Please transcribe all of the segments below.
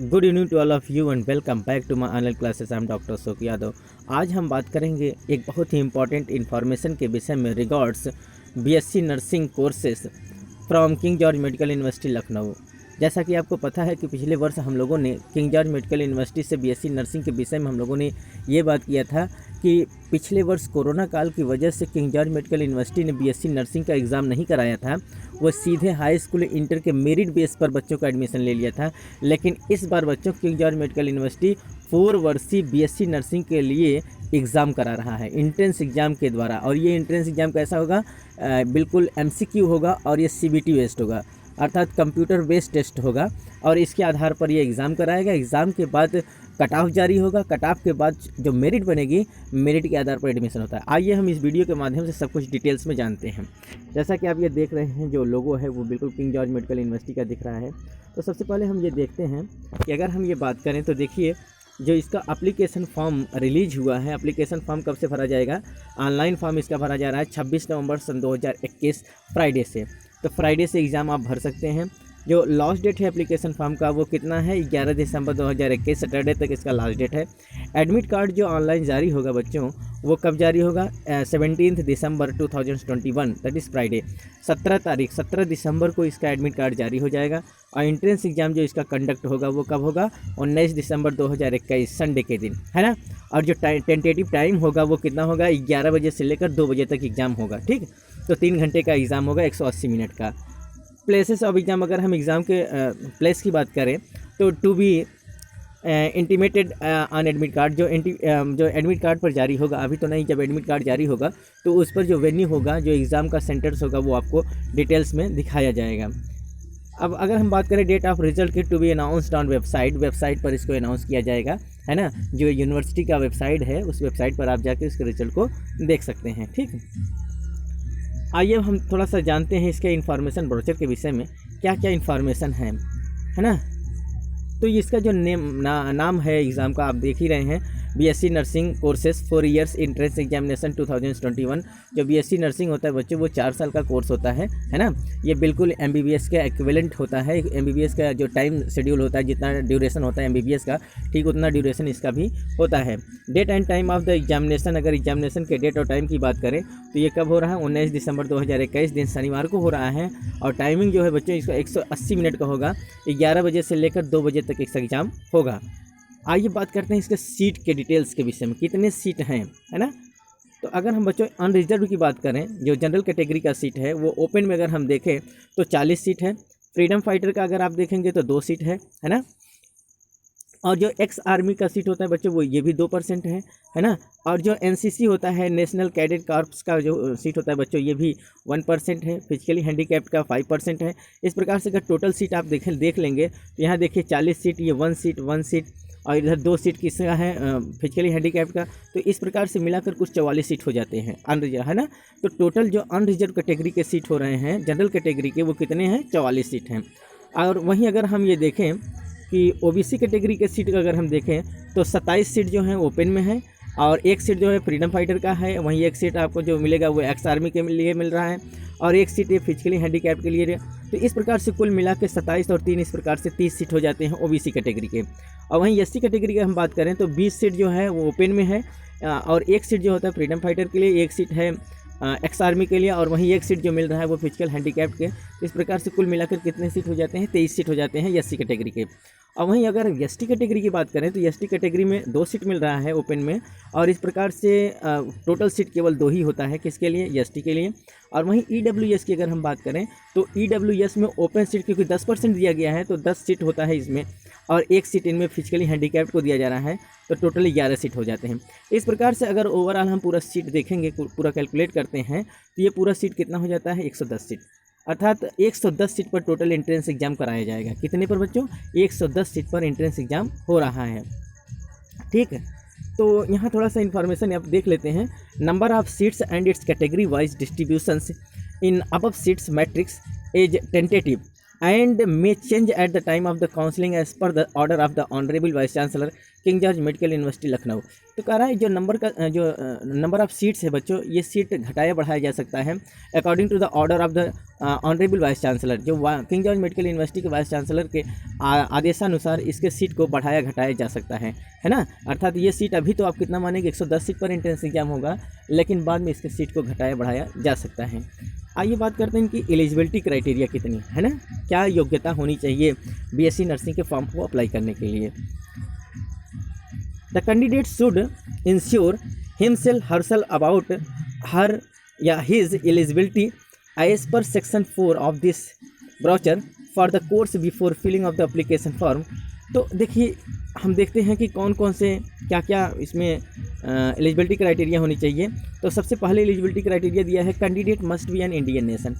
Good evening to all of you and welcome back to my online classes. I am doctor Ashok Yadav. आज हम बात करेंगे एक बहुत ही इंपॉर्टेंट इन्फॉर्मेशन के विषय में regards BSc nursing courses from king George Medical university Lucknow. जैसा कि आपको पता है कि पिछले वर्ष हम लोगों ने किंग जॉर्ज मेडिकल यूनिवर्सिटी से बीएससी नर्सिंग के विषय में हम लोगों ने ये बात किया था कि पिछले वर्ष कोरोना काल की वजह से किंग जॉर्ज मेडिकल यूनिवर्सिटी ने बीएससी नर्सिंग का एग्ज़ाम नहीं कराया था। वो सीधे हाई स्कूल इंटर के मेरिट बेस पर बच्चों का एडमिशन ले लिया था। लेकिन इस बार बच्चों किंग जॉर्ज मेडिकल यूनिवर्सिटी 4 वर्षीय बीएससी नर्सिंग के लिए एग्ज़ाम करा रहा है एंट्रेंस एग्ज़ाम के द्वारा। और ये एंट्रेंस एग्ज़ाम कैसा होगा? बिल्कुल एमसीक्यू होगा और ये सीबीटी बेस्ड होगा, अर्थात कंप्यूटर बेस्ड टेस्ट होगा। और इसके आधार पर ये एग्ज़ाम कराएगा। एग्ज़ाम के बाद कट ऑफ जारी होगा। कट ऑफ के बाद जो मेरिट बनेगी, मेरिट के आधार पर एडमिशन होता है। आइए हम इस वीडियो के माध्यम से सब कुछ डिटेल्स में जानते हैं। जैसा कि आप ये देख रहे हैं, जो लोगो है वो बिल्कुल किंग जॉर्ज मेडिकल यूनिवर्सिटी का दिख रहा है। तो सबसे पहले हम ये देखते हैं कि अगर हम ये बात करें तो देखिए, जो इसका एप्लीकेशन फॉर्म रिलीज हुआ है, एप्लीकेशन फॉर्म कब से भरा जाएगा? ऑनलाइन फॉर्म इसका भरा जा रहा है 26 नवंबर सन 2021 फ्राइडे से। तो फ्राइडे से एग्ज़ाम आप भर सकते हैं। जो लास्ट डेट है एप्लीकेशन फॉर्म का वो कितना है? 11 दिसंबर 2021 सैटरडे तक इसका लास्ट डेट है। एडमिट कार्ड जो ऑनलाइन जारी होगा बच्चों, वो कब जारी होगा? 17 दिसंबर 2021 दैट इज़ फ्राइडे। 17 दिसंबर को इसका एडमिट कार्ड जारी हो जाएगा। और एंट्रेंस एग्ज़ाम जो इसका कंडक्ट होगा वो कब होगा? 19 दिसंबर 2021 संडे के दिन, है ना। और जो टेंटेटिव टाइम होगा वो कितना होगा? 11 बजे से लेकर 2 बजे तक एग्ज़ाम होगा। ठीक, तो 3 घंटे का एग्ज़ाम होगा 180 मिनट का। प्लेसेस ऑफ एग्ज़ाम, अगर हम एग्ज़ाम के प्लेस की बात करें तो to be intimated on admit card, जो एडमिट कार्ड पर जारी होगा, अभी तो नहीं, जब एडमिट कार्ड जारी होगा तो उस पर जो वेन्यू होगा, जो एग्ज़ाम का सेंटर्स होगा, वो आपको डिटेल्स में दिखाया जाएगा। अब अगर हम बात करें डेट ऑफ रिजल्ट की, to be announced on website पर इसको अनाउंस किया जाएगा, है ना। जो यूनिवर्सिटी का वेबसाइट है उस वेबसाइट पर आप जाकर इसके रिजल्ट को देख सकते हैं। ठीक, आइए हम थोड़ा सा जानते हैं इसके इन्फॉर्मेशन ब्रोचर के विषय में क्या क्या इन्फॉर्मेशन है ना। तो इसका जो नाम है एग्ज़ाम का, आप देख ही रहे हैं, BSc nursing courses 4 years entrance examination 2021। जो बीएससी नर्सिंग होता है बच्चों, वो 4 साल का कोर्स होता है ना। ये बिल्कुल एमबीबीएस का इक्विवेलेंट होता है। एमबीबीएस का जो टाइम शेड्यूल होता है, जितना ड्यूरेशन होता है एमबीबीएस का, ठीक उतना ड्यूरेशन इसका भी होता है। Date and time of the examination, अगर एग्जामिनेशन के डेट और टाइम की बात करें तो ये कब हो रहा है? 19 दिसंबर 2021 दिन शनिवार को हो रहा है। और टाइमिंग जो है बच्चों इसका 180 मिनट का होगा। 11 बजे से लेकर 2 बजे तक इसका एग्ज़ाम होगा। आइए बात करते हैं इसके सीट के डिटेल्स के विषय में, कितने सीट हैं, है ना। तो अगर हम बच्चों अनरिजर्व की बात करें, जो जनरल कैटेगरी का सीट है, वो ओपन में अगर हम देखें तो 40 सीट है। फ्रीडम फाइटर का अगर आप देखेंगे तो 2 सीट है ना। और जो एक्स आर्मी का सीट होता है बच्चों, वो ये भी 2% है ना। और जो एनसीसी होता है, नेशनल कैडेट कॉर्प्स का जो सीट होता है बच्चों, ये भी 1% है। फिजिकली हैंडीकैप्ड का 5% है। इस प्रकार से अगर टोटल सीट आप देख लेंगे तो यहाँ देखिए 40 सीट, ये 1 सीट और इधर 2 सीट किसका है? फिजिकली हैंडीकैप्ड का। तो इस प्रकार से मिलाकर कुछ 44 सीट हो जाते हैं अनरिजर्व, है ना। तो टोटल जो अनरिजर्व कैटेगरी के सीट हो रहे हैं जनरल कैटेगरी के, वो कितने हैं? 44 सीट हैं। और वहीं अगर हम ये देखें कि ओबीसी कैटेगरी के सीट का अगर हम देखें तो 27 सीट जो हैं ओपन में है। और 1 सीट जो है फ्रीडम फाइटर का है। वहीं 1 सीट आपको जो मिलेगा वो एक्स आर्मी के लिए मिल रहा है। और 1 सीट ये फिजिकली हैंडीकैप के लिए। तो इस प्रकार से कुल मिला के 27 और 3 इस प्रकार से 30 सीट हो जाते हैं ओबीसी कैटेगरी के। और वहीं एससी कैटेगरी की हम बात करें तो 20 सीट जो है वो ओपन में है। और 1 सीट जो होता है फ्रीडम फाइटर के लिए, 1 सीट है एक्स आर्मी के लिए, और वहीं 1 सीट जो मिल रहा है वो फिजिकल हैंडीकैप के। इस प्रकार से कुल मिलाकर कितने सीट हो जाते हैं? 23 सीट हो जाते हैं एससी कैटेगरी के। और वहीं अगर एसटी कैटेगरी की बात करें तो एसटी कैटेगरी में 2 सीट मिल रहा है ओपन में। और इस प्रकार से टोटल सीट केवल 2 ही होता है, किसके लिए? एसटी के लिए। और वहीं ईडब्ल्यूएस की अगर हम बात करें तो ईडब्ल्यूएस में ओपन सीट क्योंकि 10% दिया गया है तो 10 सीट होता है इसमें। और 1 सीट इनमें फिजिकली हैंडीकैप्ड को दिया जा रहा है, तो टोटल 11 सीट हो जाते हैं। इस प्रकार से अगर ओवरऑल हम पूरा सीट देखेंगे, पूरा कैलकुलेट करते हैं, तो ये पूरा सीट कितना हो जाता है? 110 सीट। अर्थात 110 सीट पर टोटल एंट्रेंस एग्जाम कराया जाएगा। कितने पर बच्चों? 110 सीट पर एंट्रेंस एग्जाम हो रहा है। ठीक है, तो यहाँ थोड़ा सा इन्फॉर्मेशन आप देख लेते हैं। Number of seats and it's category wise distributions in above seats matrix is tentative and may change at the time of the counseling as per the order of the Honorable Vice Chancellor king George Medical university Lucknow. तो कह रहा है जो number of seats है बच्चों, ये seat घटाया बढ़ाया जा सकता है according to the order of the honourable vice chancellor. जो किंग जॉर्ज मेडिकल यूनिवर्सिटी के वाइस चांसलर के आदेशानुसार इसके सीट को बढ़ाया घटाया जा सकता है ना। अर्थात ये सीट अभी तो आप कितना मानेंगे 110 सीट पर एंट्रेंस एग्जाम होगा, लेकिन बाद में इसके सीट को घटाया बढ़ाया जा सकता है। आइए बात करते हैं इनकी एलिजिबिलिटी क्राइटेरिया कितनी है ना, क्या योग्यता होनी चाहिए बीएससी नर्सिंग के फॉर्म को अप्लाई करने के लिए। The candidate should ensure himself herself about her या his eligibility as per section 4 of this brochure for the course before filling of the application form. तो देखिए हम देखते हैं कि कौन कौन से क्या क्या इसमें एलिजिबिलिटी क्राइटेरिया होनी चाहिए। तो सबसे पहले एलिजिबिलिटी क्राइटेरिया दिया है candidate must be an Indian nation.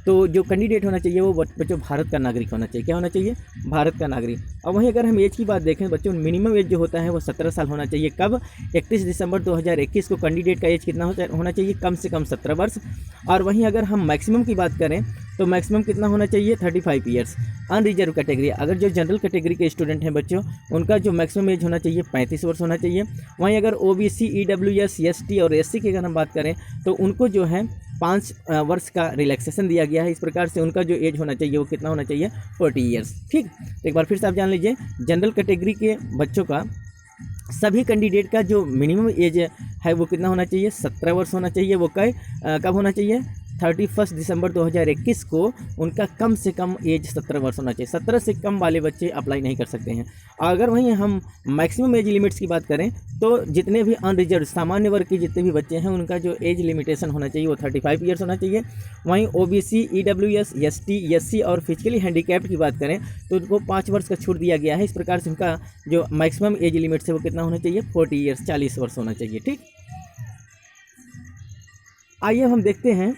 तो जो कैंडिडेट होना चाहिए वो बच्चों भारत का नागरिक होना चाहिए। क्या होना चाहिए? भारत का नागरिक। और वहीं अगर हम एज की बात देखें बच्चों, मिनिमम एज जो होता है वो 17 साल होना चाहिए। कब? 31 दिसंबर 2021 को कैंडिडेट का एज कितना होना चाहिए? कम से कम 17 वर्ष। और वहीं अगर हम मैक्सिमम की बात करें तो मैक्सिमम कितना होना चाहिए? 35 ईयर्स। अनरिजर्व कैटेगरी, अगर जो जनरल कैटेगरी के स्टूडेंट हैं बच्चों, उनका जो मैक्सिमम एज होना चाहिए 35 वर्ष होना चाहिए। वहीं अगर OBC, EWS, ST और SC की अगर हम बात करें तो उनको जो है 5 वर्ष का रिलैक्सेशन दिया गया है। इस प्रकार से उनका जो एज होना चाहिए वो कितना होना चाहिए? 40 ईयर्स। ठीक, तो एक बार फिर से आप जान लीजिए, जनरल कैटेगरी के बच्चों का सभी कैंडिडेट का जो मिनिमम एज है वो कितना होना चाहिए? 17 वर्ष होना चाहिए। वो कब होना चाहिए? 31 दिसंबर 2021 को उनका कम से कम एज 17 वर्ष होना चाहिए। 17 से कम वाले बच्चे अप्लाई नहीं कर सकते हैं। अगर वहीं हम मैक्सिमम एज लिमिट्स की बात करें तो जितने भी अनरिजर्व सामान्य वर्ग के जितने भी बच्चे हैं उनका जो एज लिमिटेशन होना चाहिए वो 35 ईयर्स होना चाहिए। वहीं OBC, EWS, ST, SC और फिजिकली हैंडीकैप्ड की बात करें तो उनको 5 वर्ष का छूट दिया गया है। इस प्रकार से उनका जो मैक्सिमम एज लिमिट है वो कितना होना चाहिए? 40 ईयर्स, 40 वर्ष होना चाहिए। ठीक, आइए हम देखते हैं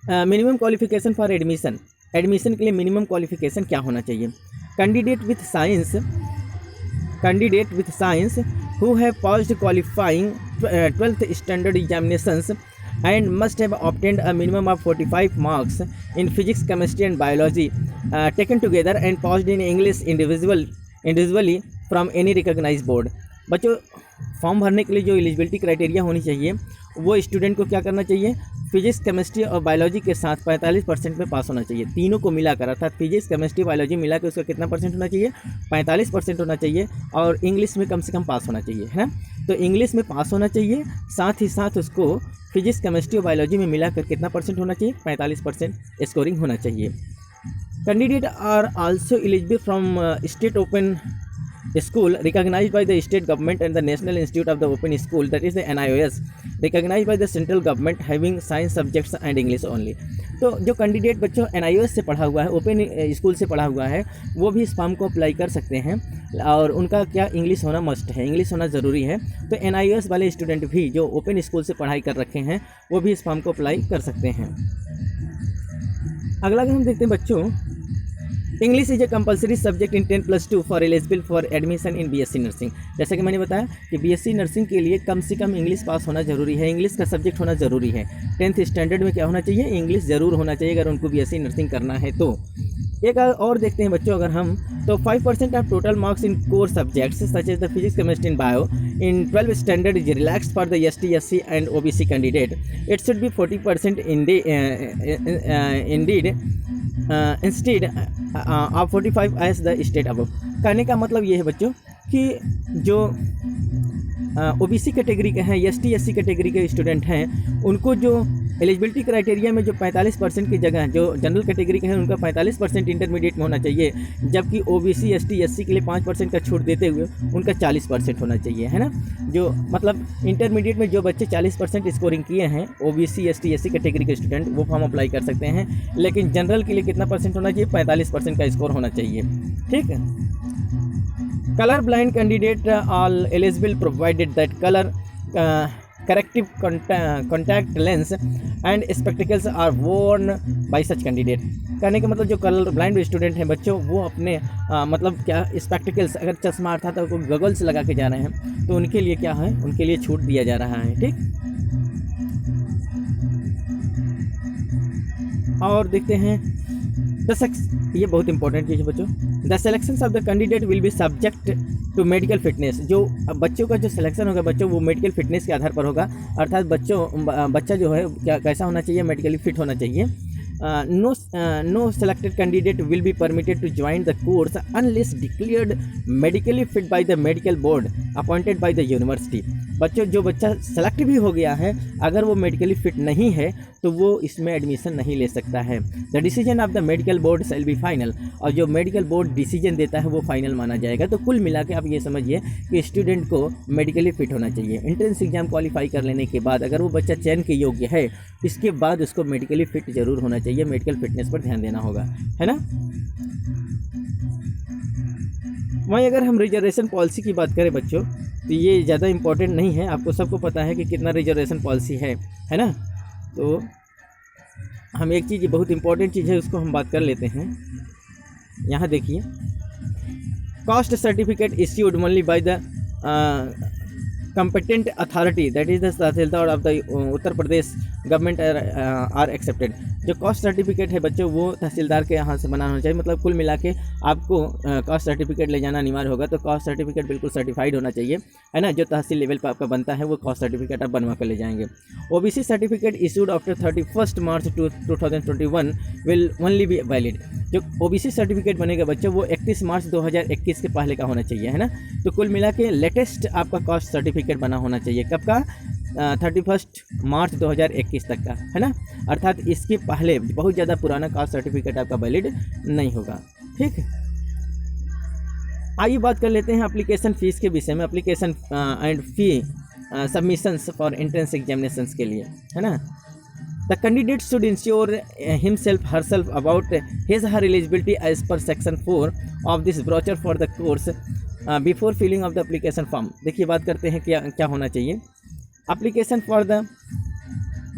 minimum qualification for admission. Admission के लिए मिनिमम क्वालिफिकेशन क्या होना चाहिए? Candidate with science who have passed qualifying 12th standard examinations and must have obtained a minimum of 45 marks in physics, chemistry and biology taken together and passed in English individually from any recognized board। बच्चों form भरने के लिए जो eligibility criteria होनी चाहिए वो student को क्या करना चाहिए? फिजिक्स, केमिस्ट्री और बायोलॉजी के साथ 45% में पास होना चाहिए। तीनों को मिलाकर, अर्थात फिजिक्स, केमिस्ट्री, बायोलॉजी मिलाकर उसका कितना परसेंट होना चाहिए? 45% होना चाहिए। और इंग्लिश में कम से कम पास होना चाहिए, है ना। तो इंग्लिश में पास होना चाहिए, साथ ही साथ उसको फिजिक्स, केमिस्ट्री और बायोलॉजी में मिलाकर कितना परसेंट होना चाहिए? 45% स्कोरिंग होना चाहिए। Candidate are also eligible from state open school recognized by the state government and the National Institute of the Open School, that is the NIOS, recognized by the central government, having science subjects and English only। तो जो candidate बच्चों NIOS से पढ़ा हुआ है, open school से पढ़ा हुआ है, वो भी इस फॉर्म को अप्लाई कर सकते हैं। और उनका क्या इंग्लिश होना मस्ट है, इंग्लिश होना ज़रूरी है। तो NIOS वाले स्टूडेंट भी जो ओपन स्कूल से पढ़ाई कर रखे हैं वो भी इस फॉर्म को अप्लाई कर सकते हैं। अगला हम देखते हैं बच्चों, English is a compulsory subject in 10+2 for eligible for admission in BSc nursing. जैसे कि मैंने बताया कि BSc नर्सिंग के लिए कम से कम इंग्लिश पास होना जरूरी है, इंग्लिश का सब्जेक्ट होना ज़रूरी है। 10th स्टैंडर्ड में क्या होना चाहिए? इंग्लिश ज़रूर होना चाहिए अगर उनको BSc नर्सिंग करना है तो। एक और देखते हैं बच्चों, अगर हम तो 5% of total marks in core subjects such as the physics, chemistry and bio in 12th standard is relaxed for the ST, SC and OBC candidate. It should be 40% indeed instead of 45 as the state above. कहने का मतलब ये है बच्चों कि जो OBC category के हैं, ST, SC कैटेगरी के स्टूडेंट हैं, उनको जो एलिजिबिलिटी क्राइटेरिया में जो 45% की जगह जो जनरल कैटेगरी के हैं उनका 45% इंटरमीडिएट में होना चाहिए, जबकि OBC, ST, SC के लिए 5% का छूट देते हुए उनका 40% होना चाहिए, है ना। जो मतलब इंटरमीडिएट में जो बच्चे 40% स्कोरिंग किए हैं OBC, ST, SC कैटेगरी के स्टूडेंट, वो फॉर्म अप्लाई कर सकते हैं। लेकिन जनरल के लिए कितना परसेंट होना चाहिए? 45% का स्कोर होना चाहिए। ठीक है। Colour blind candidate all eligible provided that colour corrective contact lens and spectacles are worn by such candidate। कहने का मतलब जो कलर ब्लाइंड स्टूडेंट हैं बच्चों, वो अपने मतलब क्या स्पेक्टिकल्स, अगर चश्मा अर्थात तो गॉगल्स लगा के जा रहे हैं तो उनके लिए क्या है? उनके लिए छूट दिया जा रहा है। ठीक, और देखते हैं ये बहुत इंपॉर्टेंट चीज़ है बच्चों। The selection of the candidate will be subject to medical fitness. जो बच्चों का जो सिलेक्शन होगा बच्चों, वो मेडिकल फिटनेस के आधार पर होगा। अर्थात बच्चा जो है क्या कैसा होना चाहिए, मेडिकली फिट होना चाहिए। No selected candidate will be permitted to join the course unless declared medically fit by the medical board appointed by the university। बच्चों जो बच्चा सेलेक्ट भी हो गया है, अगर वो मेडिकली फिट नहीं है तो वो इसमें एडमिशन नहीं ले सकता है। The decision of the medical board shall be final. और जो मेडिकल बोर्ड डिसीजन देता है वो फाइनल माना जाएगा। तो कुल मिला के आप ये समझिए कि स्टूडेंट को मेडिकली फिट होना चाहिए। एंट्रेंस एग्जाम क्वालिफाई कर लेने के बाद अगर वो बच्चा चयन के योग्य है, इसके बाद उसको मेडिकली फिट जरूर होना चाहिए। मेडिकल फिटनेस पर ध्यान देना होगा, है ना। वहीं अगर हम रिजर्वेशन पॉलिसी की बात करें बच्चों, तो ये ज़्यादा इम्पोर्टेंट नहीं है। आपको सबको पता है कि कितना रिजर्वेशन पॉलिसी है ना। तो हम एक चीज़ बहुत इम्पोर्टेंट चीज़ है, उसको हम बात कर लेते हैं। यहाँ देखिए, caste certificate issued only by the competent authority, that is the tahsildar of the Uttar Pradesh government are accepted. जो कास्ट सर्टिफिकेट है बच्चों, वो तहसीलदार के यहाँ से बनाना होना चाहिए। मतलब कुल मिला के आपको कास्ट सर्टिफिकेट ले जाना अनिवार्य होगा। तो कास्ट सर्टिफिकेट बिल्कुल सर्टिफाइड होना चाहिए, है ना। जो तहसील लेवल पर आपका बनता है वो कास्ट सर्टिफिकेट आप बनवा कर ले जाएंगे। OBC certificate issued after 31 March 2021 will only be valid. जो ओबीसी सर्टिफिकेट बनेगा बच्चों, वो 31 मार्च 2021 के पहले का होना चाहिए, है ना। तो कुल मिला के लेटेस्ट आपका कास्ट सर्टिफिकेट बना होना चाहिए। कब का? 31 मार्च 2021 तक का, है ना। अर्थात इसके पहले बहुत ज़्यादा पुराना कास्ट सर्टिफिकेट आपका वैलिड नहीं होगा। ठीक, आइए बात कर लेते हैं एप्लीकेशन फ़ीस के विषय में। Application and fee submissions for entrance examinations के लिए, है ना। The candidate should ensure himself herself about his her eligibility as per section 4 of this brochure for the course before filling of the application form. देखिए बात करते हैं क्या होना चाहिए। Application for the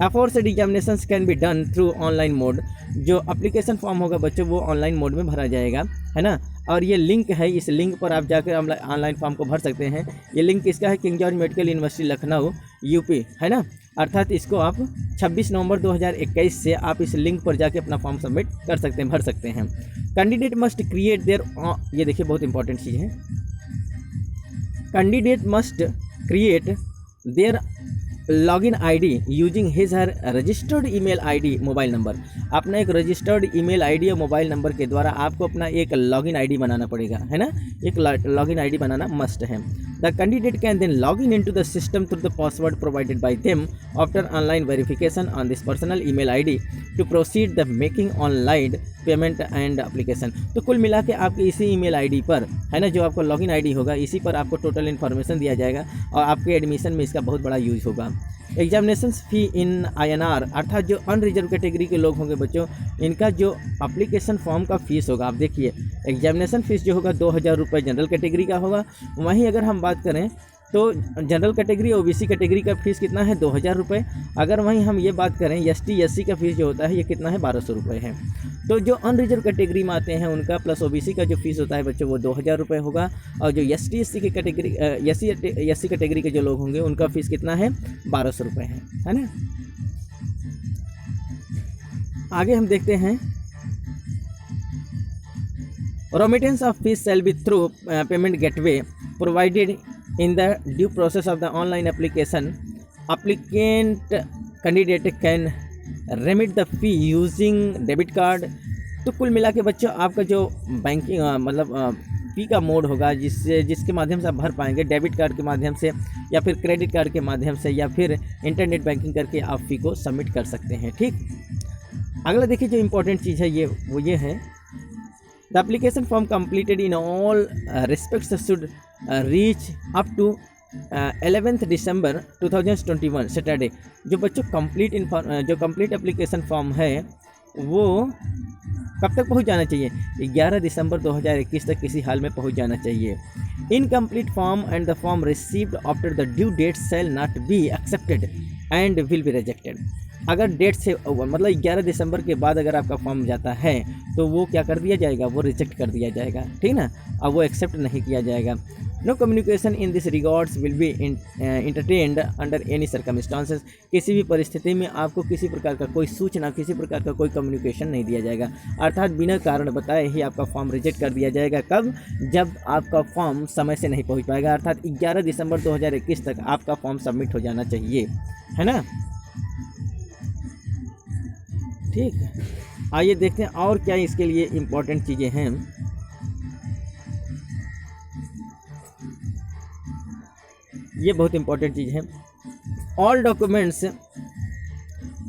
aforesaid examinations can be done through online mode. जो application form होगा बच्चों, वो ऑनलाइन मोड में भरा जाएगा, है ना। और ये लिंक है, इस लिंक पर आप जाकर ऑनलाइन फॉर्म को भर सकते हैं। ये लिंक इसका है king George Medical university Lucknow UP, है ना। अर्थात इसको आप 26 नवंबर 2021 से आप इस लिंक पर जाके अपना फॉर्म सबमिट कर सकते हैं, भर सकते हैं। कैंडिडेट मस्ट क्रिएट देयर, ये देखिए बहुत इंपॉर्टेंट चीज़ है। Candidate must create their login ID using his her registered email ID mobile number. अपना एक रजिस्टर्ड ईमेल आईडी और मोबाइल नंबर के द्वारा आपको अपना एक लॉगिन आईडी बनाना पड़ेगा, है ना। एक लॉगिन आईडी बनाना मस्ट है। The candidate can then log in into the system through the password provided by them after online verification on this personal email ID to proceed the making online payment and application. तो कुल मिला के आपकी इसी email ID पर, है ना, जो आपको लॉगिन आईडी होगा, इसी पर आपको टोटल इन्फॉर्मेशन दिया जाएगा और आपके एडमिशन में इसका बहुत बड़ा यूज होगा। एग्जामिनेशन फ़ी इन INR, अर्थात जो अनरिजर्व कैटेगरी के लोग होंगे बच्चों, इनका जो एप्लीकेशन फॉर्म का फ़ीस होगा, आप देखिए एग्जामिनेशन फ़ीस जो होगा 2000 रुपये जनरल कैटेगरी का होगा। वहीं अगर हम बात करें तो जनरल कैटेगरी ओबीसी कैटेगरी का फ़ीस कितना है? 2000 रुपये। अगर वहीं हम ये बात करें ST SC का फ़ीस जो होता है, ये कितना है? 1200 रुपये है। तो जो अनरिजर्व कैटेगरी में आते हैं उनका प्लस ओबीसी का जो फीस होता है बच्चों, वो 2000 रुपये होगा। और जो ST SC की कैटेगरी SC कैटेगरी के जो लोग होंगे उनका फ़ीस कितना है? 1200 रुपये है ना। आगे हम देखते हैं, remittance of fees shall be through payment gateway provided in the due process of the online application. Applicant candidate can remit the fee using debit card। तो कुल मिला के बच्चों आपका जो बैंकिंग मतलब फी का मोड होगा जिसके माध्यम से आप भर पाएंगे, डेबिट कार्ड के माध्यम से या फिर क्रेडिट कार्ड के माध्यम से या फिर इंटरनेट बैंकिंग करके आप फी को सबमिट कर सकते हैं। ठीक, अगला देखिए जो इम्पोर्टेंट चीज़ है ये है, the application form completed in all respects should reach up to 11 December 2021 Saturday. जो बच्चों कंप्लीट एप्लीकेशन फॉर्म है वो कब तक पहुंच जाना चाहिए? 11 दिसंबर 2021 तक किसी हाल में पहुंच जाना चाहिए। Incomplete form and the form received after the due date shall not be accepted and will be rejected. अगर डेट से मतलब 11 दिसंबर के बाद अगर आपका फॉर्म जाता है तो वो क्या कर दिया जाएगा? वो रिजेक्ट कर दिया जाएगा, ठीक ना। अब वो एक्सेप्ट नहीं किया जाएगा। No communication in this regards will be entertained under any circumstances. किसी भी परिस्थिति में आपको किसी प्रकार का कोई सूचना, किसी प्रकार का कोई कम्युनिकेशन नहीं दिया जाएगा, अर्थात बिना कारण बताए ही आपका फॉर्म रिजेक्ट कर दिया जाएगा। कब? जब आपका फॉर्म समय से नहीं पहुंच पाएगा, अर्थात 11 दिसंबर 2021 तक आपका फॉर्म सबमिट हो जाना चाहिए, है ना। ठीक है, आइए देखते हैं और क्या इसके लिए इम्पोर्टेंट चीज़ें हैं। ये बहुत इंपॉर्टेंट चीज़ है। All documents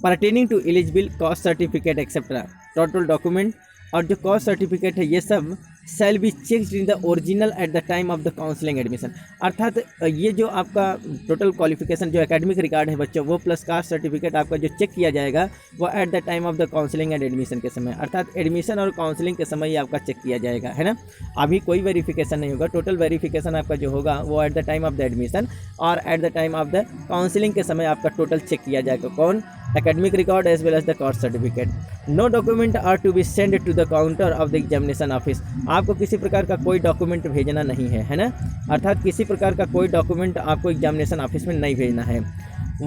pertaining to eligible caste certificate etcetera, total document और जो कास्ट सर्टिफिकेट है ये सब shall be checked in the original at the time of the counselling admission. अर्थात ये जो आपका टोटल क्वालिफिकेशन जो एकेडमिक रिकॉर्ड है बच्चों, वो प्लस कास्ट सर्टिफिकेट आपका जो चेक किया जाएगा वो at the time of the counselling and admission के समय, अर्थात एडमिशन और काउंसलिंग के समय ही आपका चेक किया जाएगा, है ना। अभी कोई वेरिफिकेशन नहीं होगा, टोटल वेरिफिकेशन आपका जो होगा वो at the time of the admission और at the time of the counselling के समय आपका टोटल चेक किया जाएगा। कौन? academic record as well as the caste certificate. No document are to be sent to the counter of the examination office. आपको किसी प्रकार का कोई डॉक्यूमेंट भेजना नहीं है, है ना, अर्थात किसी प्रकार का कोई डॉक्यूमेंट आपको एग्जामिनेशन ऑफिस में नहीं भेजना है।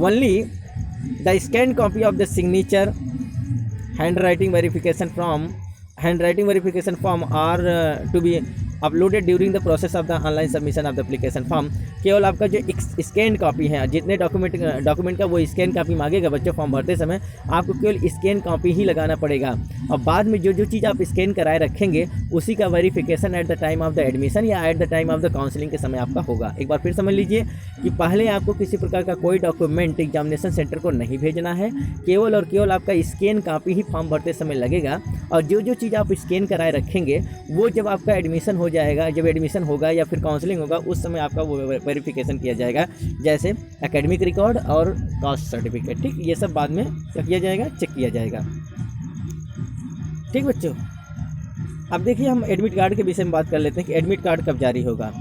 Only the scanned copy of the signature, handwriting verification form are to be uploaded during the process of the online submission of the application form. केवल आपका जो स्कैन कॉपी है, जितने डॉक्यूमेंट का वो स्कैन कॉपी मांगेगा बच्चों फॉर्म भरते समय, आपको केवल स्कैन कॉपी ही लगाना पड़ेगा और बाद में जो चीज़ आप स्कैन कराए रखेंगे उसी का verification at the time of the admission या at the time of the counselling के समय आपका होगा। एक बार फिर समझ लीजिए कि पहले आपको किसी प्रकार का कोई डॉक्यूमेंट एग्जामिनेशन सेंटर को नहीं भेजना है, केवल और केवल आपका स्कैन कॉपी ही फॉर्म भरते समय लगेगा और जो चीज़ आप स्कैन कराए रखेंगे वो जब आपका एडमिशन हो जाएगा, जब एडमिशन होगा या फिर काउंसलिंग होगा उस समय आपका वो वेरिफिकेशन किया जाएगा, जैसे एकेडमिक रिकॉर्ड और कास्ट सर्टिफिकेट। ठीक, ये सब बाद में क्या किया जाएगा? चेक किया जाएगा। ठीक बच्चों, अब देखिए हम एडमिट कार्ड के विषय में बात कर लेते हैं कि एडमिट कार्ड कब जारी होगा।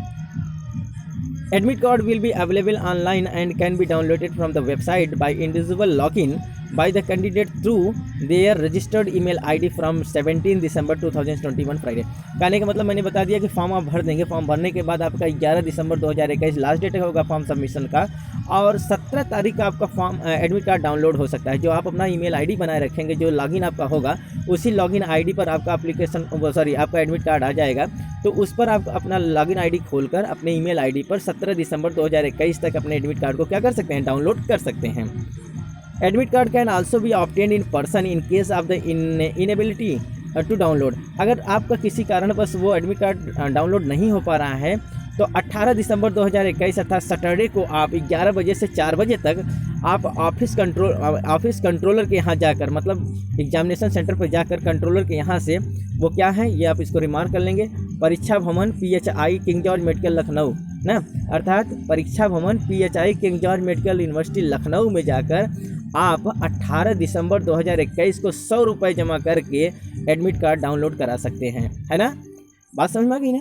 Admit card will be available online and can be downloaded from the website by individual login by the candidate through their registered email ID from 17 December 2021 Friday. कहने का मतलब मैंने बता दिया कि फॉर्म आप भर देंगे, फॉर्म भरने के बाद आपका 11 दिसंबर 2021 लास्ट डेट होगा फॉर्म सबमिशन का और 17 तारीख का आपका फॉर्म एडमिट कार्ड डाउनलोड हो सकता है। जो आप अपना ईमेल आईडी बनाए रखेंगे, जो लॉगिन आपका होगा, उसी लॉगिन आईडी पर आपका आपका एडमिट कार्ड आ जाएगा। तो उस पर आप अपना लॉगिन आईडी खोलकर अपने ईमेल आईडी पर 17 दिसंबर 2021 तक अपने एडमिट कार्ड को क्या कर सकते हैं? डाउनलोड कर सकते हैं। Admit card can also be obtained in person in case of the inability to download. अगर आपका किसी कारणवश वो एडमिट कार्ड डाउनलोड नहीं हो पा रहा है तो 18 दिसंबर 2021 अर्थात सैटरडे को आप 11 बजे से 4 बजे तक आप ऑफिस कंट्रोलर के यहाँ जाकर, मतलब एग्जामिनेशन सेंटर पर जाकर कंट्रोलर के यहाँ से वो क्या है ये आप इसको रिमार्क कर लेंगे, परीक्षा भवन PHI king George medical Lucknow ना, अर्थात परीक्षा भवन PHI king George Medical university Lucknow में जाकर आप 18 दिसंबर 2021 को 100 रुपये जमा करके एडमिट कार्ड डाउनलोड करा सकते हैं, है ना। बात समझ में आ गई ना।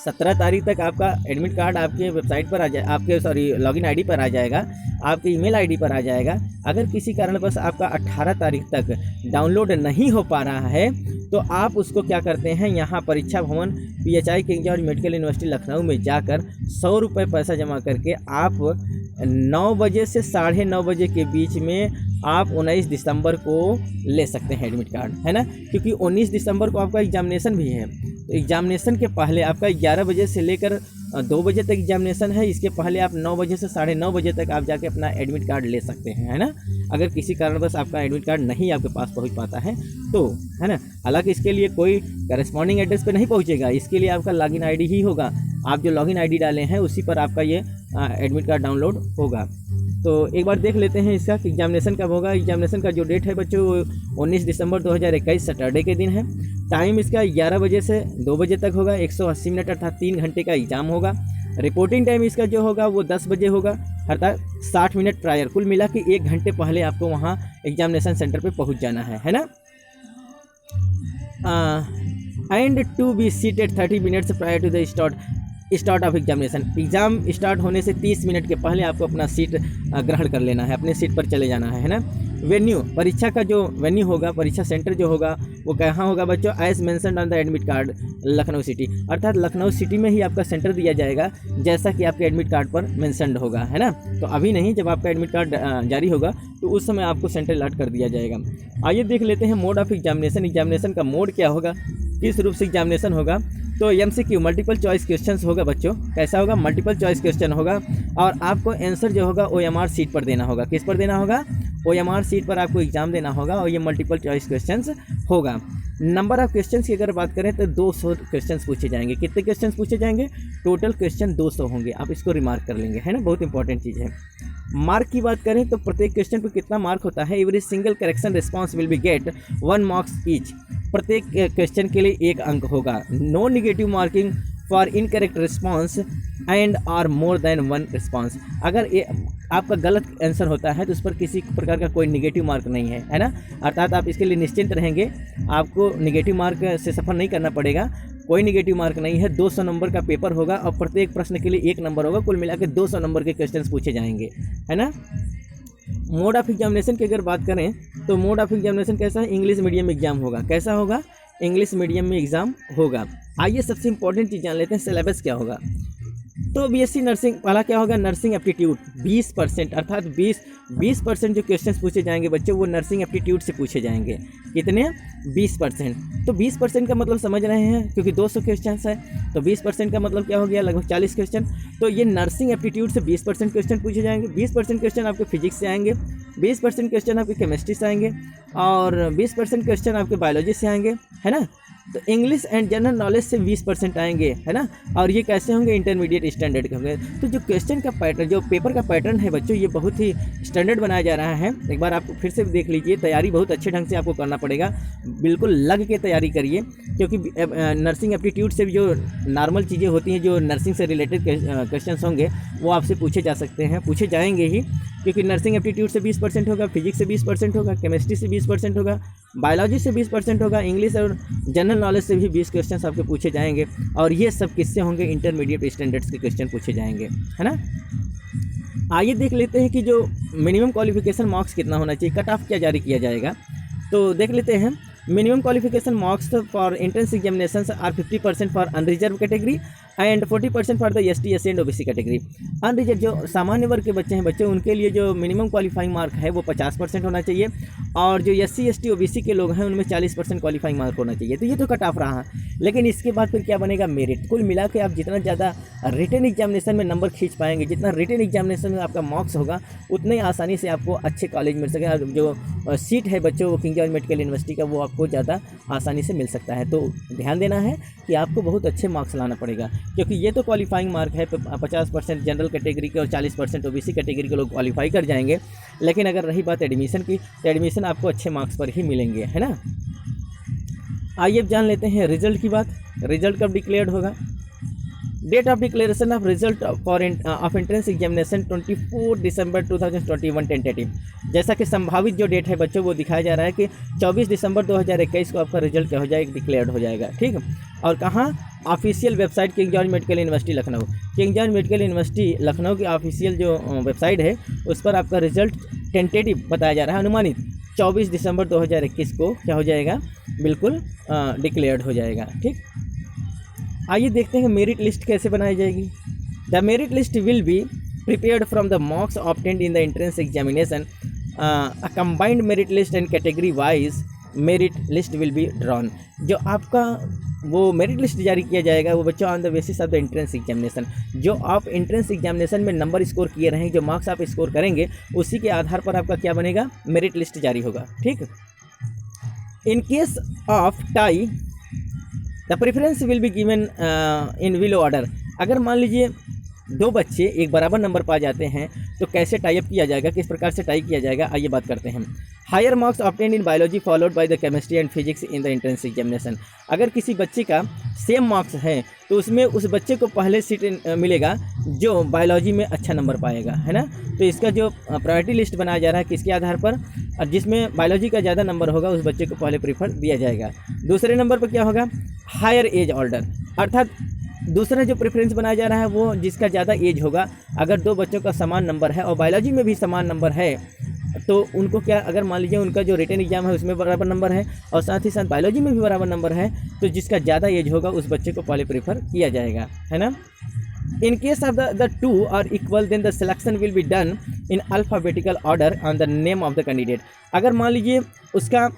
17 तारीख तक आपका एडमिट कार्ड आपके वेबसाइट पर आ जाए, आपके लॉगिन आईडी पर आ जाएगा, आपके ईमेल आईडी पर आ जाएगा। अगर किसी कारणवश आपका 18 तारीख तक डाउनलोड नहीं हो पा रहा है तो आप उसको क्या करते हैं, यहाँ परीक्षा भवन PHI king George Medical university Lucknow में जाकर 100 रुपये पैसा जमा करके आप 9 बजे से 9:30 बजे के बीच में आप 19 दिसंबर को ले सकते हैं एडमिट कार्ड, है ना। क्योंकि 19 दिसंबर को आपका एग्जामिनेशन भी है, तो एग्जामिनेशन के पहले आपका 11 बजे से लेकर 2 बजे तक एग्जामिनेशन है, इसके पहले आप 9 बजे से 9:30 बजे तक आप जाके अपना एडमिट कार्ड ले सकते हैं, है ना। अगर किसी कारणवश आपका एडमिट कार्ड नहीं आपके पास पहुंच पाता है तो, है ना। हालांकि इसके लिए कोई करस्पॉन्डिंग एड्रेस पे नहीं पहुंचेगा, इसके लिए आपका लॉगिन आईडी ही होगा। आप जो लॉगिन आईडी डाले हैं उसी पर आपका ये एडमिट कार्ड डाउनलोड होगा। तो एक बार देख लेते हैं इसका कि एग्जामिनेशन कब होगा। एग्जामिनेशन का जो डेट है बच्चों 19 दिसंबर 2021 सैटरडे के दिन है। टाइम इसका 11 बजे से 2 बजे तक होगा, 180 मिनट अर्थात 3 घंटे का एग्ज़ाम होगा। रिपोर्टिंग टाइम इसका जो होगा वो 10 बजे होगा, अर्थात 60 मिनट प्रायर। कुल मिला के 1 घंटे पहले आपको वहाँ एग्जामिनेशन सेंटर पे पहुँच जाना है ना। And to be seated 30 minutes prior to the start of examination. Exam start होने से 30 मिनट के पहले आपको अपना सीट ग्रहण कर लेना है, अपने सीट पर चले जाना है ना। वेन्यू, परीक्षा का जो वेन्यू होगा, परीक्षा सेंटर जो होगा वो कहाँ होगा बच्चों? As mentioned on the admit card Lucknow city, अर्थात लखनऊ सिटी में ही आपका सेंटर दिया जाएगा जैसा कि आपके एडमिट कार्ड पर मेंशन्ड होगा, है ना। तो अभी नहीं, जब आपका एडमिट कार्ड जारी होगा तो उस समय आपको सेंटर अलॉट कर दिया जाएगा। आइए देख लेते हैं मोड ऑफ एग्जामिनेशन। एग्जामिनेशन का मोड क्या होगा, किस रूप से एग्जामिनेशन होगा। तो MCQ मल्टीपल चॉइस क्वेश्चंस होगा बच्चों। कैसा होगा? मल्टीपल चॉइस क्वेश्चन होगा और आपको आंसर जो होगा OMR सीट पर देना होगा। किस पर देना होगा? OMR सीट पर आपको एग्जाम देना होगा और ये मल्टीपल चॉइस क्वेश्चंस होगा। नंबर ऑफ क्वेश्चंस की अगर बात करें तो 200 क्वेश्चंस पूछे जाएंगे। कितने क्वेश्चंस पूछे जाएंगे? टोटल क्वेश्चन 200 होंगे। आप इसको रिमार्क कर लेंगे, है ना, बहुत इंपॉर्टेंट चीज़ है। मार्क की बात करें तो प्रत्येक क्वेश्चन पर कितना मार्क होता है? Every single correction response will be get 1 marks each. प्रत्येक क्वेश्चन के लिए 1 अंक होगा। No negative marking for incorrect response and or more than 1 response. अगर आपका गलत आंसर होता है तो उस पर किसी प्रकार का कोई निगेटिव मार्क नहीं है, है ना। अर्थात आप इसके लिए निश्चिंत रहेंगे, आपको निगेटिव मार्क से सफ़र नहीं करना पड़ेगा। कोई निगेटिव मार्क नहीं है। 200 नंबर का पेपर होगा और प्रत्येक प्रश्न के लिए 1 नंबर होगा। कुल मिला के 200 नंबर के क्वेश्चन पूछे जाएंगे, है ना। मोड ऑफ एग्जामिनेशन की अगर बात करें तो मोड ऑफ एग्जामिनेशन कैसा है? इंग्लिश मीडियम एग्जाम होगा। कैसा होगा? इंग्लिश मीडियम में एग्ज़ाम होगा। आइए सबसे इंपॉर्टेंट चीज़ जान लेते हैं, सिलेबस क्या होगा। तो BSc नर्सिंग वाला क्या होगा? नर्सिंग एप्टीट्यूड 20%, अर्थात 20% जो क्वेश्चंस पूछे जाएंगे बच्चों वो नर्सिंग एप्टीट्यूड से पूछे जाएंगे। कितने? 20%। तो 20% का मतलब समझ रहे हैं, क्योंकि 200 क्वेश्चंस है तो 20% का मतलब क्या हो गया? लगभग 40 क्वेश्चन। तो ये नर्सिंग एप्टीट्यूड से 20% क्वेश्चन पूछे जाएंगे। 20% क्वेश्चन आपके फिजिक्स से आएंगे, 20% क्वेश्चन आपके केमिस्ट्री से आएंगे और 20% क्वेश्चन आपके बायोलॉजी से आएंगे, है ना। तो इंग्लिश एंड जनरल नॉलेज से 20% आएंगे, है ना। और ये कैसे होंगे? इंटरमीडिएट स्टैंडर्ड के होंगे। तो जो क्वेश्चन का पैटर्न, जो पेपर का पैटर्न है बच्चों, ये बहुत ही स्टैंडर्ड बनाया जा रहा है। एक बार आप फिर से देख लीजिए, तैयारी बहुत अच्छे ढंग से आपको करना पड़ेगा। बिल्कुल लग के तैयारी करिए, क्योंकि नर्सिंग एप्टीट्यूड से जो नॉर्मल चीज़ें होती हैं, जो नर्सिंग से रिलेटेड क्वेश्चन होंगे वो आपसे पूछे जा सकते हैं, पूछे जाएंगे ही, क्योंकि नर्सिंग एप्टीट्यूड से 20% होगा, फिजिक्स से 20% होगा, केमिस्ट्री से 20% होगा, बायोलॉजी से 20% होगा, इंग्लिश और जनरल नॉलेज से भी 20 क्वेश्चन आपके पूछे जाएंगे। और ये सब किससे होंगे? इंटरमीडिएट स्टैंडर्ड्स के क्वेश्चन पूछे जाएंगे, है ना। आइए देख लेते हैं कि जो मिनिमम क्वालिफिकेशन मार्क्स कितना होना चाहिए, कट ऑफ क्या जारी किया जाएगा। तो देख लेते हैं। Minimum qualification marks for entrance examinations are 50% for unreserved category and 40% for the ST SC and OBC category. Unreserved जो सामान्य वर्ग के बच्चे हैं बच्चे, उनके लिए जो मिनिमम क्वालिफाइंग मार्क है वो 50% होना चाहिए और जो SC ST OBC के लोग हैं उनमें 40% क्वालिफाइंग मार्क होना चाहिए। तो ये तो कट ऑफ रहा, लेकिन इसके बाद फिर क्या बनेगा? मेरिट। कुल मिला के आप जितना ज़्यादा रिटन एग्जामिनेशन में नंबर खींच पाएंगे, जितना रिटन एग्जामिनेशन में आपका मार्क्स होगा, उतने आसानी से आपको अच्छे कॉलेज मिल सकेगा। जो सीट है बच्चों वो किंग जॉर्ज मेडिकल यूनिवर्सिटी का, वो आपको ज़्यादा आसानी से मिल सकता है। तो ध्यान देना है कि आपको बहुत अच्छे मार्क्स लाना पड़ेगा, क्योंकि ये तो क्वालिफाइंग मार्क है। 50% जनरल कैटेगरी के और 40% OBC कैटेगरी के लोग क्वालिफाई कर जाएंगे। लेकिन अगर रही बात एडमिशन की, तो एडमिशन आपको अच्छे मार्क्स पर ही मिलेंगे, है ना। आइए अब जान लेते हैं रिजल्ट की बात। रिजल्ट कब डिक्लेयर्ड होगा? Date of declaration of result of entrance examination 24 December 2021 tentative. जैसा कि संभावित जो डेट है बच्चों वो दिखाया जा रहा है कि 24 दिसंबर 2021 को आपका रिजल्ट क्या हो जाएगा? डिक्लेयर्ड हो जाएगा, ठीक। और कहाँ? Official website king George Medical university Lucknow. King George Medical university Lucknow की ऑफिशियल जो वेबसाइट है उस पर आपका रिजल्ट टेंटेटिव बताया जा रहा है, अनुमानित 24 दिसंबर 2021 को क्या हो जाएगा? बिल्कुल डिक्लेयर्ड हो जाएगा, ठीक। आइए देखते हैं मेरिट लिस्ट कैसे बनाई जाएगी। The merit list will be prepared from the marks obtained in the entrance examination. A combined merit list and category wise merit list will be drawn. जो आपका वो मेरिट लिस्ट जारी किया जाएगा वो बच्चों on the basis of the entrance examination. जो आप एंट्रेंस एग्जामिनेशन में नंबर स्कोर किए रहेंगे, जो मार्क्स आप स्कोर करेंगे, उसी के आधार पर आपका क्या बनेगा? मेरिट लिस्ट जारी होगा, ठीक। इन case of tie the preference will be given in below order. अगर मान लीजिए 2 बच्चे एक बराबर नंबर पा जाते हैं तो कैसे टाई अप किया जाएगा, किस प्रकार से टाई किया जाएगा, आइए बात करते हैं। Higher marks obtained in biology followed by the chemistry and physics in the entrance examination. अगर किसी बच्चे का सेम मार्क्स है तो उसमें उस बच्चे को पहले सीट मिलेगा जो बायोलॉजी में अच्छा नंबर पाएगा, है ना। तो इसका जो प्रायोरिटी लिस्ट बनाया जा रहा है किसके आधार पर? जिसमें बायोलॉजी का ज़्यादा नंबर होगा उस बच्चे को पहले प्रीफर दिया जाएगा। दूसरे नंबर पर क्या होगा? हायर एज ऑर्डर, अर्थात दूसरा जो प्रेफरेंस बनाया जा रहा है वो जिसका ज़्यादा एज होगा। अगर 2 बच्चों का समान नंबर है और बायोलॉजी में भी समान नंबर है तो उनको क्या, अगर मान लीजिए उनका जो रिटन एग्जाम है उसमें बराबर नंबर है और साथ ही साथ बायोलॉजी में भी बराबर नंबर है, तो जिसका ज़्यादा एज होगा उस बच्चे को पहले प्रेफर किया जाएगा, है ना। In case of the two are equal, then the selection will be done in alphabetical order on the name of the candidate. अगर मान लीजिए उसका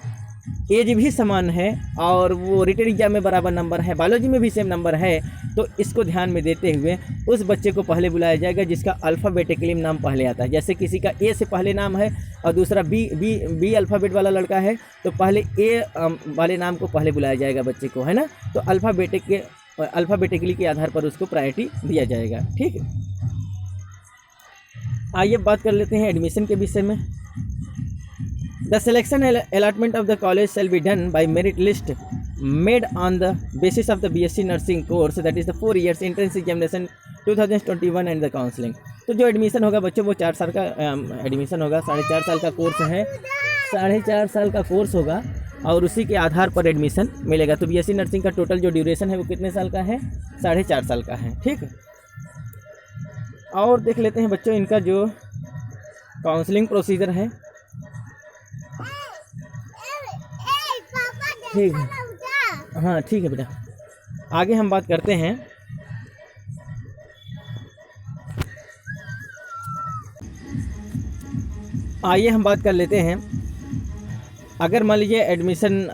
एज भी समान है और वो रिटन एग्जाम में बराबर नंबर है, बायोलॉजी में भी सेम नंबर है, तो इसको ध्यान में देते हुए उस बच्चे को पहले बुलाया जाएगा जिसका अल्फ़ाबेटिकली नाम पहले आता है। जैसे किसी का ए से पहले नाम है और दूसरा बी अल्फ़ाबेट वाला लड़का है, तो पहले ए वाले नाम को पहले बुलाया जाएगा बच्चे को, है ना। तो अल्फ़ाबेटिकली के आधार पर उसको प्रायोरिटी दिया जाएगा, ठीक है। आइए बात कर लेते हैं एडमिशन के विषय में। The selection allotment of the college shall be done by merit list made on the basis of the BSc nursing course, that is the 4 years entrance examination 2021 and the counselling. तो जो admission होगा बच्चों वो 4 साल का admission होगा, 4.5 साल का कोर्स है, 4.5 साल का कोर्स होगा और उसी के आधार पर एडमिशन मिलेगा। तो BSc नर्सिंग का टोटल जो ड्यूरेशन है वो कितने साल का है, 4.5 साल का है, ठीक है। और देख लेते हैं बच्चों इनका जो काउंसलिंग प्रोसीजर है, ठीक है, हाँ ठीक है बेटा। आगे हम बात करते हैं आइए हम बात कर लेते हैं, अगर मान लीजिए एडमिशन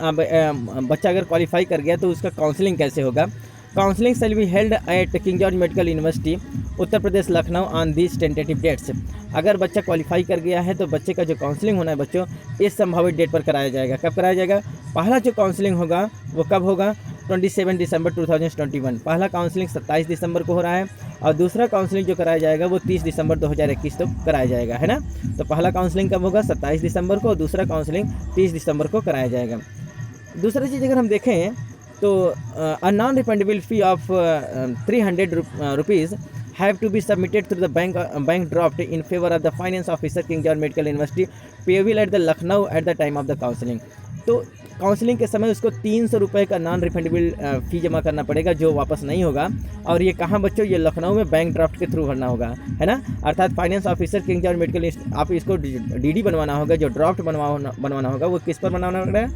बच्चा अगर क्वालिफाई कर गया तो उसका काउंसलिंग कैसे होगा। Counselling shall be held at King George Medical University Uttar Pradesh Lucknow on this tentative dates. अगर बच्चा क्वालिफाई कर गया है तो बच्चे का जो काउंसलिंग होना है बच्चों इस संभावित डेट पर कराया जाएगा। कब कराया जाएगा, पहला जो काउंसलिंग होगा वो कब होगा, 27 दिसंबर 2021। पहला काउंसलिंग 27 दिसंबर को हो रहा है और दूसरा काउंसलिंग जो कराया जाएगा वो 30 दिसंबर 2021 तो कराया जाएगा, है ना। तो पहला काउंसलिंग कब होगा, 27 दिसंबर को, और दूसरा काउंसलिंग 30 दिसंबर को कराया जाएगा। दूसरी चीज़ अगर हम देखें तो a non refundable fee of 300 rupees have to be submitted through the bank draft in favor of the finance officer King George Medical University payable at the Lucknow at the time of the counseling। तो counselling के समय उसको 300 रुपये का non refundable फ़ी जमा करना पड़ेगा जो वापस नहीं होगा। और ये कहाँ बच्चों, ये लखनऊ में बैंक ड्राफ्ट के थ्रू भरना होगा, है ना। अर्थात finance officer king George medical, आप इसको DD बनवाना होगा, जो ड्राफ्ट बनवाना होगा वो किस पर बनवाना होगा,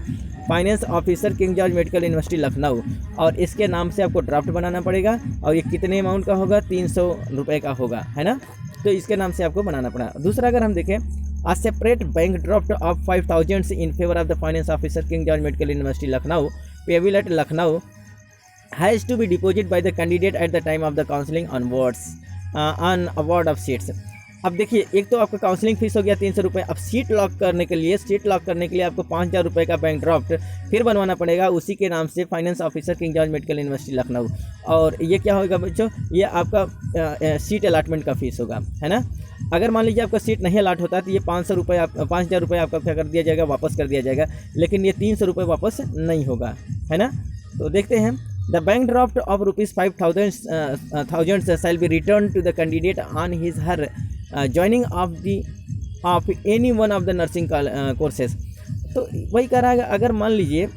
finance officer king George Medical university Lucknow, और इसके नाम से आपको ड्राफ्ट बनाना पड़ेगा। और ये कितने अमाउंट का होगा, 300 रुपये का होगा, है ना। तो इसके नाम से आपको बनाना पड़ा। दूसरा अगर हम देखें, a separate bank draft of 5,000 in favor of the finance officer King George Medical University Lucknow payable at Lucknow has to be deposited by the candidate at the time of the counseling onwards on award of seats। अब देखिए, एक तो आपका counselling fees हो गया 300 रुपये। अब seat lock करने के लिए आपको 5,000 रुपये का बैंक ड्राफ्ट फिर बनवाना पड़ेगा उसी के नाम से, finance officer king George Medical university Lucknow. और ये क्या होगा बच्चों, ये आपका सीट अलाटमेंट का फीस होगा, है ना। अगर मान लीजिए आपका सीट नहीं अलाट होता है तो ये 500 रुपये आपका क्या कर दिया जाएगा, वापस कर दिया जाएगा, लेकिन ये 300 रुपये वापस नहीं होगा, है ना। तो देखते हैं, the bank draft of ₹5,000 shall be return to the candidate on his her joining of any one of the nursing courses. तो वही कह रहा है, अगर मान लीजिए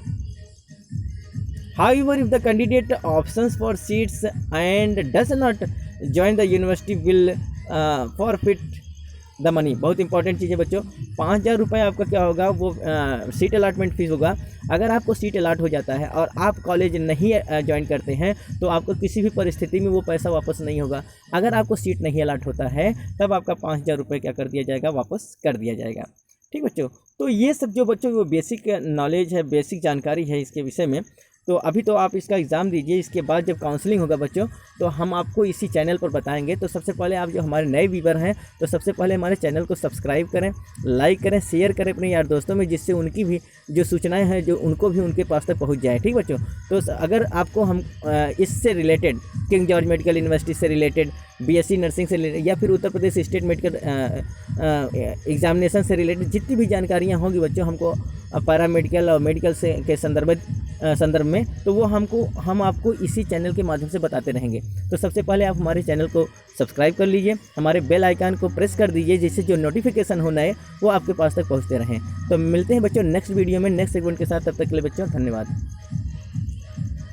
however if the candidate options for seats and does not join the university will forfeit the money। बहुत important चीज़ है बच्चों, 5,000 रुपये आपका क्या होगा, वो सीट अलाटमेंट फीस होगा। अगर आपको सीट अलाट हो जाता है और आप कॉलेज नहीं ज्वाइन करते हैं तो आपको किसी भी परिस्थिति में वो पैसा वापस नहीं होगा। अगर आपको सीट नहीं अलाट होता है तब आपका 5,000 रुपये क्या कर दिया जाएगा, वापस कर दिया जाएगा, ठीक बच्चों। तो ये सब जो बच्चों वो बेसिक नॉलेज है, बेसिक जानकारी है इसके विषय में। तो अभी तो आप इसका एग्ज़ाम दीजिए, इसके बाद जब काउंसलिंग होगा बच्चों तो हम आपको इसी चैनल पर बताएंगे। तो सबसे पहले आप जो हमारे नए व्यूअर हैं तो सबसे पहले हमारे चैनल को सब्सक्राइब करें, लाइक करें, शेयर करें अपने यार दोस्तों में, जिससे उनकी भी जो सूचनाएं हैं जो उनको भी उनके पास तक पहुंच जाए, ठीक बच्चों। तो अगर आपको हम इससे related, king George Medical university से रिलेटेड, BSc नर्सिंग से रिलेटेड या फिर Uttar Pradesh state medical examination से रिलेटेड जितनी भी जानकारियाँ होंगी बच्चों हमको पैरामेडिकल और मेडिकल से के संदर्भ में, तो वो हम आपको इसी चैनल के माध्यम से बताते रहेंगे। तो सबसे पहले आप हमारे चैनल को सब्सक्राइब कर लीजिए, हमारे बेल आइकन को प्रेस कर दीजिए, जिससे जो नोटिफिकेशन हो नए वो आपके पास तक पहुंचते रहें। तो मिलते हैं बच्चों नेक्स्ट वीडियो में नेक्स्ट सेगमेंट के साथ, तब तक के लिए बच्चों धन्यवाद।